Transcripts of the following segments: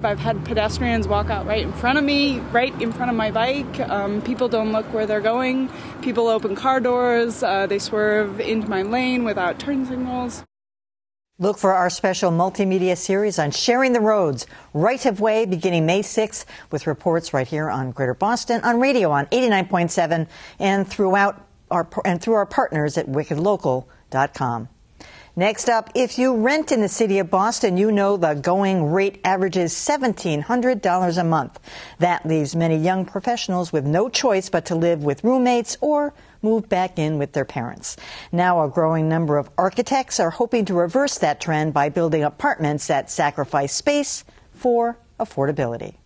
I've had pedestrians walk out right in front of me, right in front of my bike. People don't look where they're going. People open car doors. They swerve into my lane without turn signals. Look for our special multimedia series on sharing the roads, Right of Way, beginning May 6th, with reports right here on Greater Boston, on radio on 89.7, and through our partners at wickedlocal.com. Next up, if you rent in the city of Boston, you know the going rate averages $1,700 a month. That leaves many young professionals with no choice but to live with roommates or move back in with their parents. Now a growing number of architects are hoping to reverse that trend by building apartments that sacrifice space for affordability.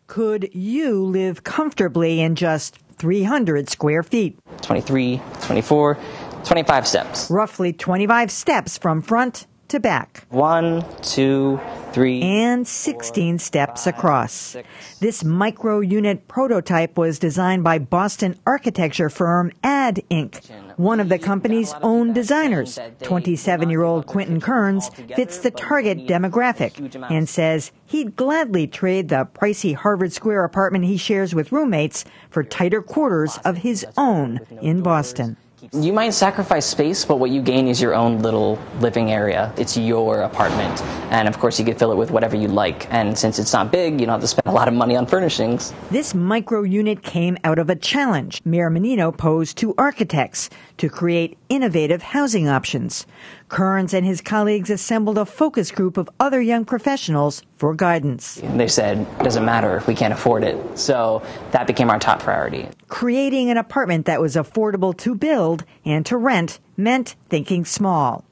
Could you live comfortably in just 300 square feet? 23, 24, 25 steps. Roughly 25 steps from front to back. 1, 2, 3. And 16 steps across. This micro-unit prototype was designed by Boston architecture firm Ad Inc. One of the company's own designers, 27-year-old Quentin Kearns, fits the target demographic and says he'd gladly trade the pricey Harvard Square apartment he shares with roommates for tighter quarters of his own in Boston. You might sacrifice space, but what you gain is your own little living area. It's your apartment. And of course, you can fill it with whatever you like. And since it's not big, you don't have to spend a lot of money on furnishings. This micro unit came out of a challenge Mayor Menino posed to architects to create innovative housing options. Kearns and his colleagues assembled a focus group of other young professionals for guidance. They said, it doesn't matter, we can't afford it. So that became our top priority. Creating an apartment that was affordable to build and to rent meant thinking small.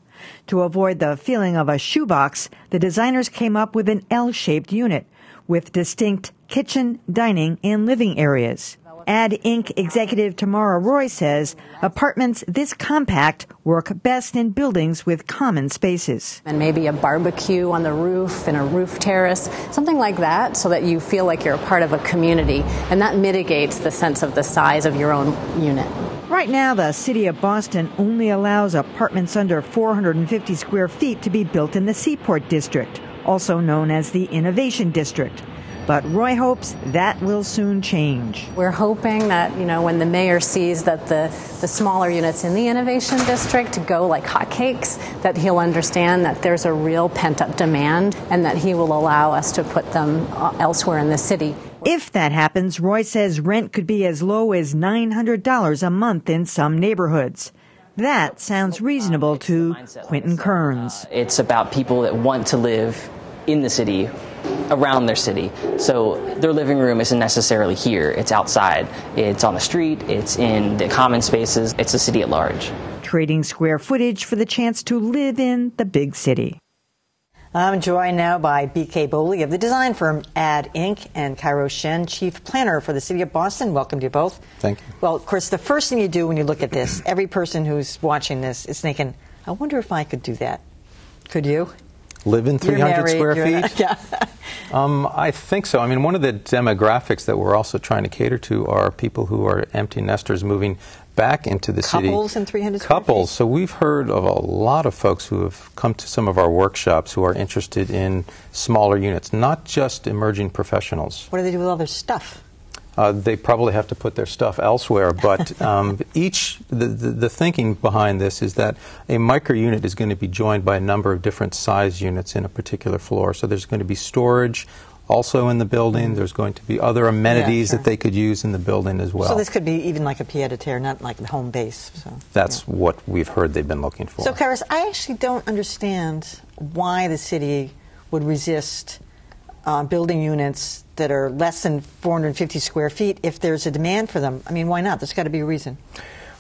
To avoid the feeling of a shoebox, the designers came up with an L-shaped unit with distinct kitchen, dining, and living areas. Ad Inc. executive Tamara Roy says apartments this compact work best in buildings with common spaces. And maybe a barbecue on the roof in a roof terrace, something like that, so that you feel like you're a part of a community. And that mitigates the sense of the size of your own unit. Right now, the city of Boston only allows apartments under 450 square feet to be built in the Seaport District, also known as the Innovation District. But Roy hopes that will soon change. We're hoping that, when the mayor sees that the smaller units in the Innovation District go like hotcakes, that he'll understand that there's a real pent-up demand and that he will allow us to put them elsewhere in the city. If that happens, Roy says rent could be as low as $900 a month in some neighborhoods. That sounds reasonable to Quentin Kearns. It's about people that want to live in the city, around their city. So their living room isn't necessarily here. It's outside. It's on the street. It's in the common spaces. It's the city at large. Trading square footage for the chance to live in the big city. I'm joined now by B.K. Boley of the design firm Ad Inc. and Cairo Shen, chief planner for the city of Boston. Welcome to you both. Thank you. Well, of course, the first thing you do when you look at this, every person who's watching this is thinking, I wonder if I could do that. Could you? Live in 300 square feet? Yeah. I think so. I mean, one of the demographics that we're also trying to cater to are people who are empty nesters moving back into the city. Couples in 300 square feet? Couples. So we've heard of a lot of folks who have come to some of our workshops who are interested in smaller units, not just emerging professionals. What do they do with all their stuff? They probably have to put their stuff elsewhere, but the thinking behind this is that a micro unit is going to be joined by a number of different size units in a particular floor. So there's going to be storage also in the building. There's going to be other amenities that they could use in the building as well. So this could be even like a pied-à-terre, not like the home base. So, that's what we've heard they've been looking for. So, Karis, I actually don't understand why the city would resist building units that are less than 450 square feet if there's a demand for them. I mean, why not? There's got to be a reason.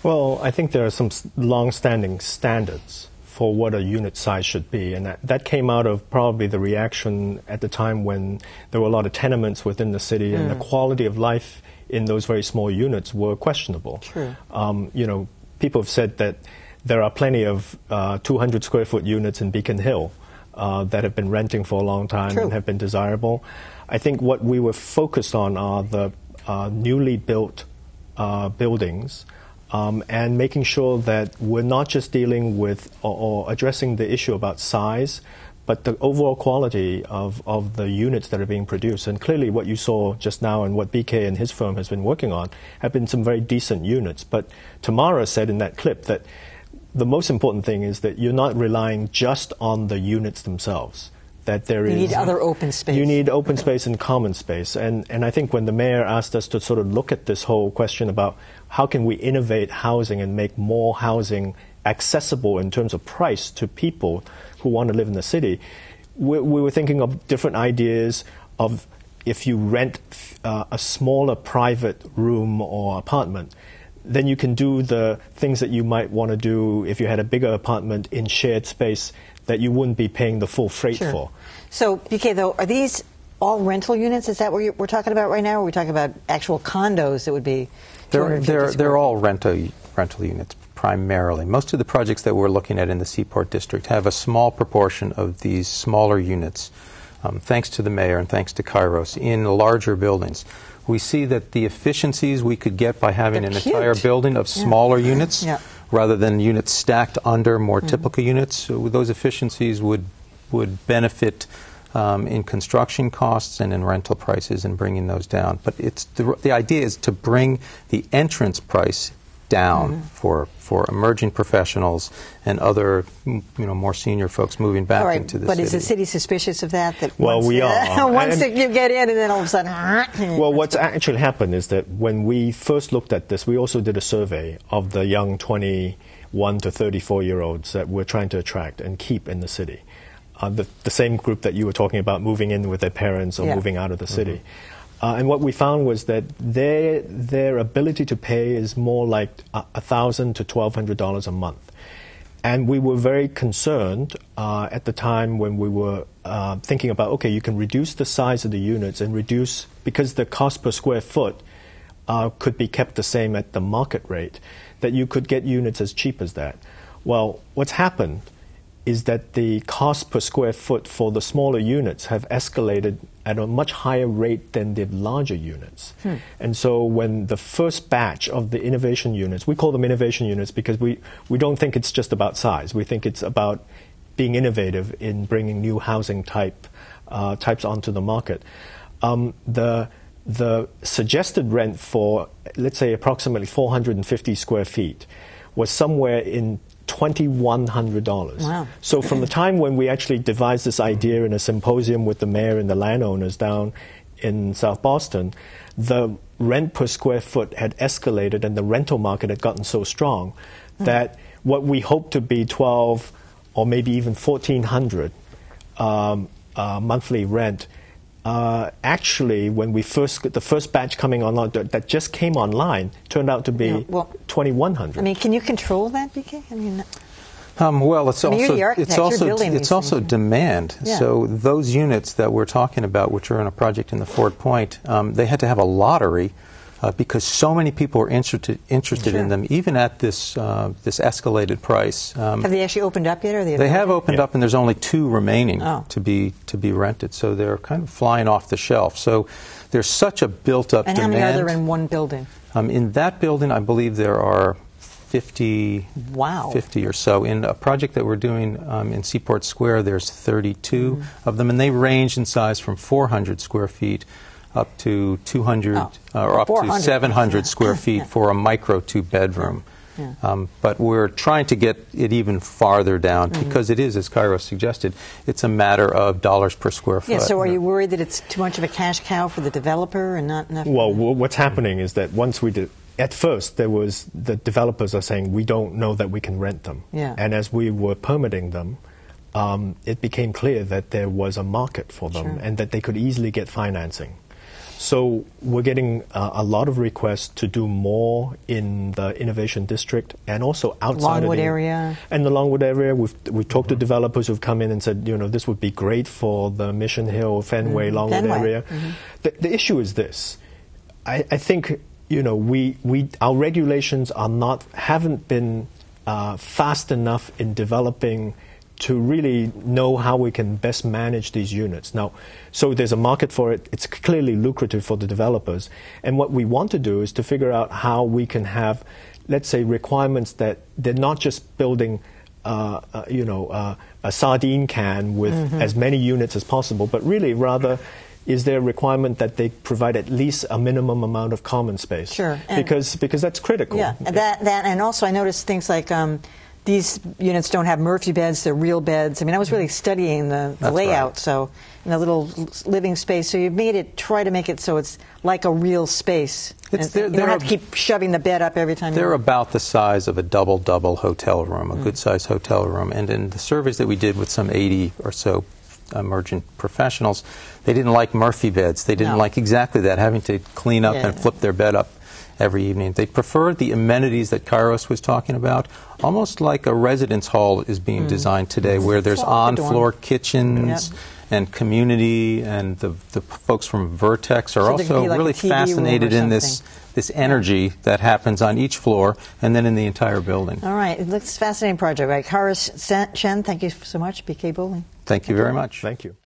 Well, I think there are some long-standing standards for what a unit size should be, and that came out of probably the reaction at the time when there were a lot of tenements within the city and the quality of life in those very small units were questionable. True. People have said that there are plenty of 200 square foot units in Beacon Hill that have been renting for a long time and have been desirable. I think what we were focused on are the newly built buildings and making sure that we're not just dealing with or addressing the issue about size, but the overall quality of the units that are being produced. And clearly what you saw just now and what BK and his firm has been working on have been some very decent units. But Tamara said in that clip that the most important thing is that you're not relying just on the units themselves. That there you need other open space. You need open space and common space. And I think when the mayor asked us to sort of look at this whole question about how can we innovate housing and make more housing accessible in terms of price to people who want to live in the city, we were thinking of different ideas of if you rent a smaller private room or apartment, then you can do the things that you might want to do if you had a bigger apartment in shared space that you wouldn't be paying the full freight for. So, BK, though, are these all rental units? Is that what we're talking about right now? Or are we talking about actual condos that would be 250 They're all rental units primarily. Most of the projects that we're looking at in the Seaport District have a small proportion of these smaller units, thanks to the mayor and thanks to Kairos, in larger buildings. We see that the efficiencies we could get by having an entire building of smaller units rather than units stacked under more typical units, so those efficiencies would benefit in construction costs and in rental prices and bringing those down. But it's the idea is to bring the entrance price down for emerging professionals and other more senior folks moving back into the city. But is the city suspicious of that? Well, we are. Once you get in and then all of a sudden... Well, what's actually happened is that when we first looked at this, we also did a survey of the young 21 to 34-year-olds that we're trying to attract and keep in the city. The same group that you were talking about moving in with their parents or moving out of the city. And what we found was that their ability to pay is more like $1,000 to $1,200 a month. And we were very concerned at the time when we were thinking about, okay, you can reduce the size of the units and reduce, because the cost per square foot could be kept the same at the market rate, that you could get units as cheap as that. Well, what's happened is that the cost per square foot for the smaller units have escalated at a much higher rate than the larger units. And so when the first batch of the innovation units, we call them innovation units because we don't think it's just about size. We think it's about being innovative in bringing new housing types onto the market. The suggested rent for, let's say, approximately 450 square feet was somewhere in $2,100. Wow. So from the time when we actually devised this idea in a symposium with the mayor and the landowners down in South Boston, the rent per square foot had escalated and the rental market had gotten so strong that what we hoped to be 12 or maybe even 1,400 monthly rent, actually, when we the first batch coming online that just came online turned out to be 2,100. I mean, can you control that, BK? I mean, well, it's also demand. Yeah. So those units that we're talking about, which are in a project in the Ford Point, they had to have a lottery because so many people were interested in them, even at this escalated price. Have they actually opened up yet? Or they have opened up, and there's only 2 remaining to be rented. So they're kind of flying off the shelf. So there's such a built-up demand. And how many are there in one building? In that building, I believe there are 50 or so. In a project that we're doing in Seaport Square, there's 32 of them, and they range in size from 400 square feet up to 200 or up to 700 square feet for a micro 2-bedroom. But we're trying to get it even farther down because it is, as Kairos suggested, it's a matter of dollars per square foot. Yeah, so are you worried that it's too much of a cash cow for the developer and not enough? Well, what's happening is that once we did, at first there was the developers are saying we don't know that we can rent them. And as we were permitting them, it became clear that there was a market for them and that they could easily get financing. So we're getting a lot of requests to do more in the Innovation District and also outside Longwood of area. And the Longwood area, we've talked to developers who've come in and said, this would be great for the Mission Hill, Fenway, Longwood area. The issue is this. I think, our regulations haven't been fast enough in developing to really know how we can best manage these units. Now, so there's a market for it. It's clearly lucrative for the developers. And what we want to do is to figure out how we can have, let's say, requirements that they're not just building a sardine can with as many units as possible, but really rather is there a requirement that they provide at least a minimum amount of common space? Sure. Because that's critical. Yeah, that and also I noticed things like these units don't have Murphy beds, they're real beds. I mean, I was really studying the layout, right. so in a little living space. So you try to make it so it's like a real space. You don't have to keep shoving the bed up every time. They're about the size of a double hotel room, a good-sized hotel room. And in the surveys that we did with some 80 or so emergent professionals, they didn't like Murphy beds. They didn't like exactly that, having to clean up and flip their bed up every evening. They preferred the amenities that Kairos was talking about, almost like a residence hall is being designed today, where there's on-floor kitchens and community, and the folks from Vertex are also really fascinated in this energy that happens on each floor and then in the entire building. All right. It looks a fascinating project, right? Kairos Chen, thank you so much. BK Bowling. Thank you very much. Thank you.